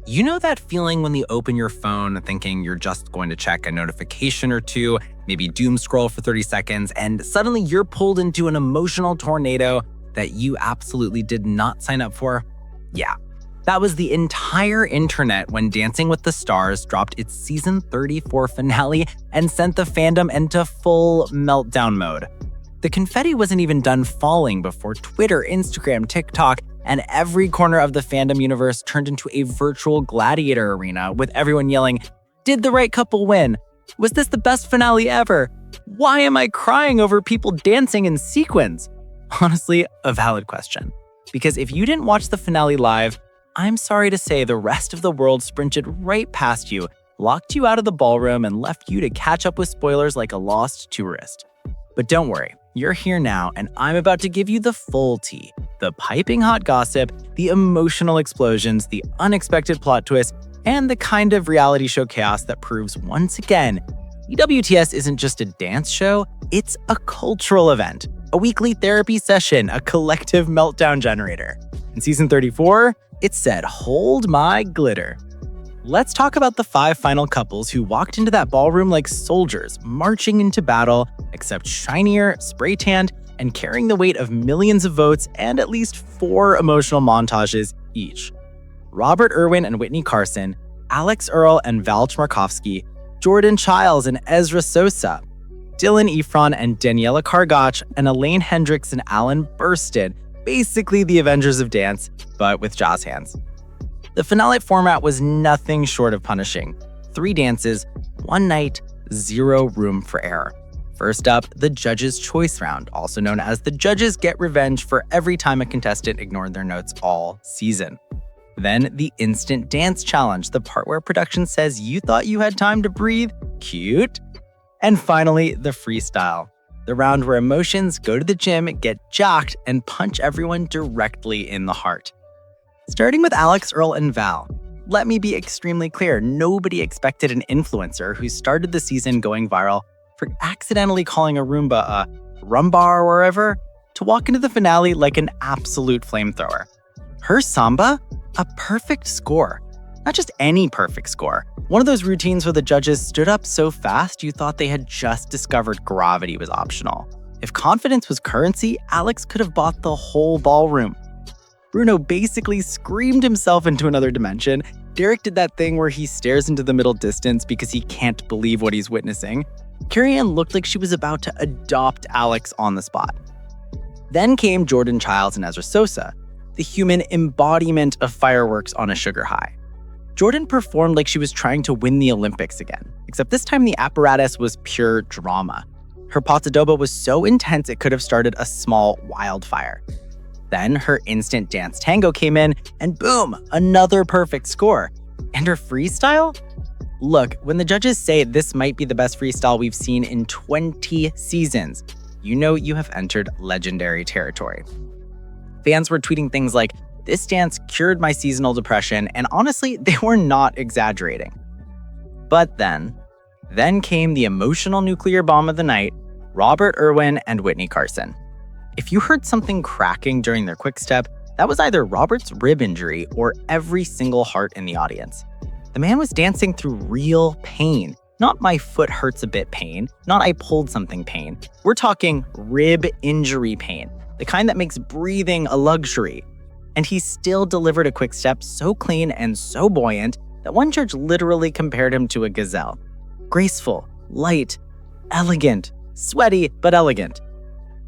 You know that feeling when you open your phone thinking you're just going to check a notification or two, maybe doom scroll for 30 seconds, and suddenly you're pulled into an emotional tornado that you absolutely did not sign up for? Yeah, that was the entire internet when Dancing with the Stars dropped its season 34 finale and sent the fandom into full meltdown mode. The confetti wasn't even done falling before Twitter, Instagram, TikTok, and every corner of the fandom universe turned into a virtual gladiator arena with everyone yelling, "Did the right couple win? Was this the best finale ever? Why am I crying over people dancing in sequins?" Honestly, a valid question. Because if you didn't watch the finale live, I'm sorry to say the rest of the world sprinted right past you, locked you out of the ballroom, and left you to catch up with spoilers like a lost tourist. But don't worry, you're here now, and I'm about to give you the full tea. The piping hot gossip, the emotional explosions, the unexpected plot twists, and the kind of reality show chaos that proves once again, DWTS isn't just a dance show, it's a cultural event, a weekly therapy session, a collective meltdown generator. In season 34, it said, "Hold my glitter." Let's talk about the 5 final couples who walked into that ballroom like soldiers, marching into battle, except shinier, spray-tanned, and carrying the weight of millions of votes and at least 4 emotional montages each. Robert Irwin and Witney Carson, Alix Earle and Val Chmerkovskiy, Jordan Chiles and Ezra Sosa, Dylan Efron and Daniella Karagach, and Elaine Hendrix and Alan Bersten, basically the Avengers of dance, but with jazz hands. The finale format was nothing short of punishing. 3 dances, 1 night, 0 room for error. First up, the Judges' Choice Round, also known as the Judges Get Revenge for every time a contestant ignored their notes all season. Then the Instant Dance Challenge, the part where production says you thought you had time to breathe. Cute. And finally, the Freestyle, the round where emotions go to the gym, get jocked, and punch everyone directly in the heart. Starting with Alix Earle and Val, let me be extremely clear, nobody expected an influencer who started the season going viral for accidentally calling a Roomba a rumbar or wherever to walk into the finale like an absolute flamethrower. Her samba? A perfect score. Not just any perfect score. One of those routines where the judges stood up so fast you thought they had just discovered gravity was optional. If confidence was currency, Alix could have bought the whole ballroom. Bruno basically screamed himself into another dimension. Derek did that thing where he stares into the middle distance because he can't believe what he's witnessing. Carrie-Anne looked like she was about to adopt Alix on the spot. Then came Jordan Chiles and Ezra Sosa, the human embodiment of fireworks on a sugar high. Jordan performed like she was trying to win the Olympics again, except this time the apparatus was pure drama. Her pasadoba was so intense it could have started a small wildfire. Then her instant dance tango came in, and boom, another perfect score. And her freestyle? Look, when the judges say this might be the best freestyle we've seen in 20 seasons, you know you have entered legendary territory. Fans were tweeting things like, "This dance cured my seasonal depression," and honestly, they were not exaggerating. But then came the emotional nuclear bomb of the night, Robert Irwin and Witney Carson. If you heard something cracking during their quick step, that was either Robert's rib injury or every single heart in the audience. The man was dancing through real pain, not "my foot hurts a bit" pain, not "I pulled something" pain. We're talking rib injury pain, the kind that makes breathing a luxury. And he still delivered a quick step so clean and so buoyant that one judge literally compared him to a gazelle. Graceful, light, elegant, sweaty, but elegant.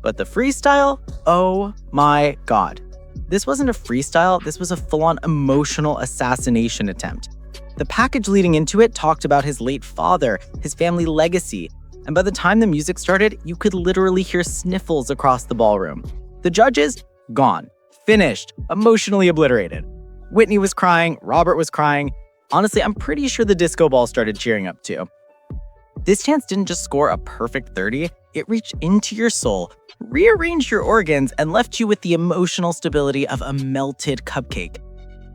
But the freestyle? Oh my God. This wasn't a freestyle, this was a full-on emotional assassination attempt. The package leading into it talked about his late father, his family legacy, and by the time the music started, you could literally hear sniffles across the ballroom. The judges? Gone. Finished. Emotionally obliterated. Witney was crying, Robert was crying. Honestly, I'm pretty sure the disco ball started cheering up too. This dance didn't just score a perfect 30, it reached into your soul, rearranged your organs, and left you with the emotional stability of a melted cupcake.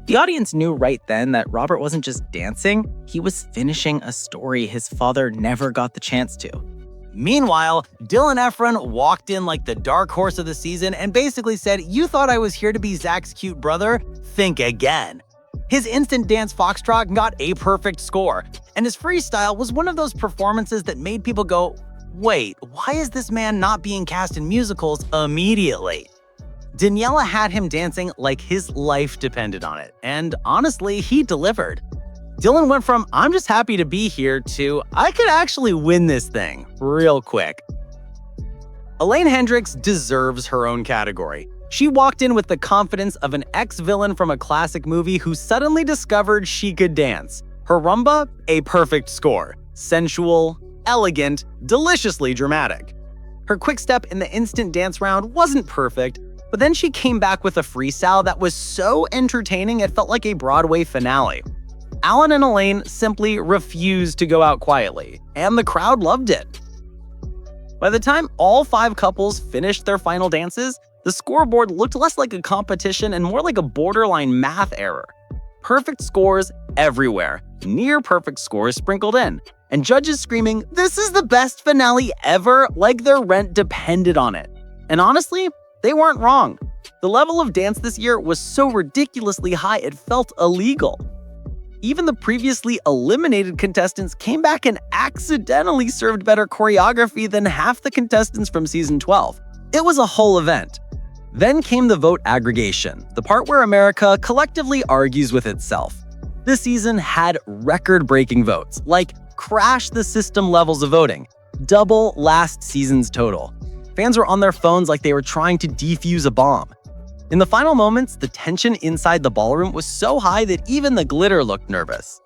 The audience knew right then that Robert wasn't just dancing, he was finishing a story his father never got the chance to. Meanwhile, Dylan Efron walked in like the dark horse of the season and basically said, "You thought I was here to be Zach's cute brother? Think again." His instant dance foxtrot got a perfect score, and his freestyle was one of those performances that made people go, wait, why is this man not being cast in musicals immediately? Daniella had him dancing like his life depended on it, and honestly, he delivered. Dylan went from, I'm just happy to be here, to, I could actually win this thing, real quick. Elaine Hendrix deserves her own category. She walked in with the confidence of an ex-villain from a classic movie who suddenly discovered she could dance. Her rumba, a perfect score. Sensual, elegant, deliciously dramatic. Her quick step in the instant dance round wasn't perfect, but then she came back with a freestyle that was so entertaining it felt like a Broadway finale. Alan and Elaine simply refused to go out quietly, and the crowd loved it. By the time all 5 couples finished their final dances, the scoreboard looked less like a competition and more like a borderline math error. Perfect scores everywhere, near perfect scores sprinkled in, and judges screaming, "This is the best finale ever," like their rent depended on it. And honestly, they weren't wrong. The level of dance this year was so ridiculously high it felt illegal. Even the previously eliminated contestants came back and accidentally served better choreography than half the contestants from season 12. It was a whole event. Then came the vote aggregation, the part where America collectively argues with itself. This season had record-breaking votes, like crash the system levels of voting, double last season's total. Fans were on their phones like they were trying to defuse a bomb. In the final moments, the tension inside the ballroom was so high that even the glitter looked nervous.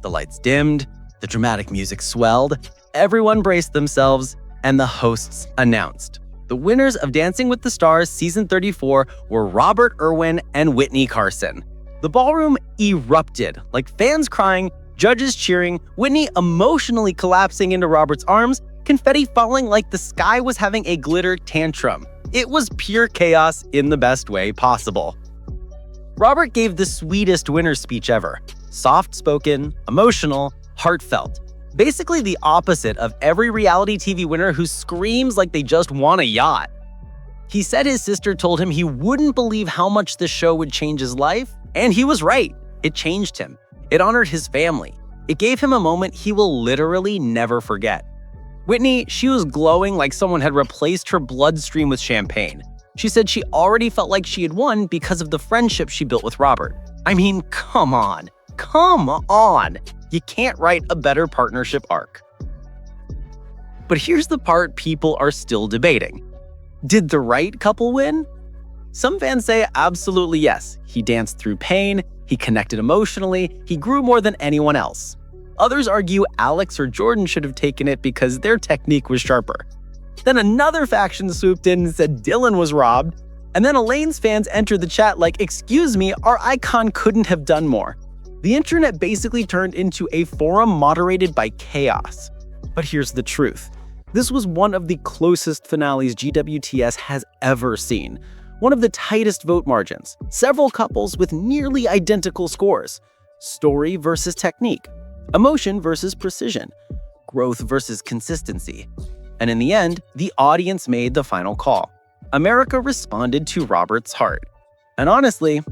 The lights dimmed, the dramatic music swelled, everyone braced themselves, and the hosts announced. The winners of Dancing with the Stars Season 34 were Robert Irwin and Witney Carson. The ballroom erupted, like fans crying, judges cheering, Witney emotionally collapsing into Robert's arms, confetti falling like the sky was having a glitter tantrum. It was pure chaos in the best way possible. Robert gave the sweetest winner's speech ever. Soft-spoken, emotional, heartfelt. Basically the opposite of every reality TV winner who screams like they just won a yacht. He said his sister told him he wouldn't believe how much the show would change his life, and he was right. It changed him. It honored his family. It gave him a moment he will literally never forget. Witney, she was glowing like someone had replaced her bloodstream with champagne. She said she already felt like she had won because of the friendship she built with Robert. I mean, come on. Come on! You can't write a better partnership arc. But here's the part people are still debating. Did the right couple win? Some fans say absolutely yes. He danced through pain, he connected emotionally, he grew more than anyone else. Others argue Alix or Jordan should have taken it because their technique was sharper. Then another faction swooped in and said Dylan was robbed. And then Elaine's fans entered the chat like, excuse me, our icon couldn't have done more. The internet basically turned into a forum moderated by chaos. But here's the truth. This was one of the closest finales DWTS has ever seen. One of the tightest vote margins. Several couples with nearly identical scores. Story versus technique. Emotion versus precision. Growth versus consistency. And in the end, the audience made the final call. America responded to Robert's heart. And honestly,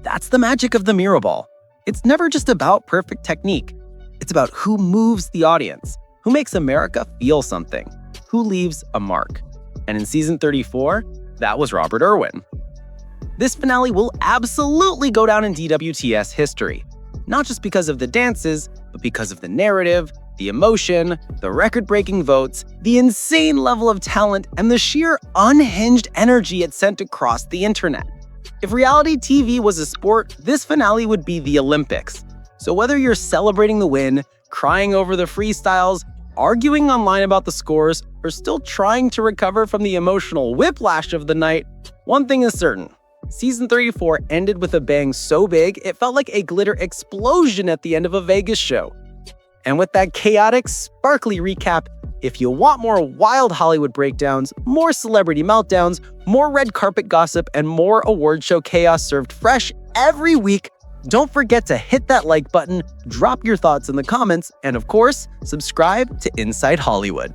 that's the magic of the Mirrorball. It's never just about perfect technique. It's about who moves the audience, who makes America feel something, who leaves a mark. And in season 34, that was Robert Irwin. This finale will absolutely go down in DWTS history, not just because of the dances, but because of the narrative, the emotion, the record-breaking votes, the insane level of talent, and the sheer unhinged energy it sent across the internet. If reality TV was a sport, this finale would be the Olympics. So whether you're celebrating the win, crying over the freestyles, arguing online about the scores, or still trying to recover from the emotional whiplash of the night, one thing is certain. Season 34 ended with a bang so big, it felt like a glitter explosion at the end of a Vegas show. And with that chaotic, sparkly recap, if you want more wild Hollywood breakdowns, more celebrity meltdowns, more red carpet gossip, and more award show chaos served fresh every week, don't forget to hit that like button, drop your thoughts in the comments, and of course, subscribe to Inside Hollywood.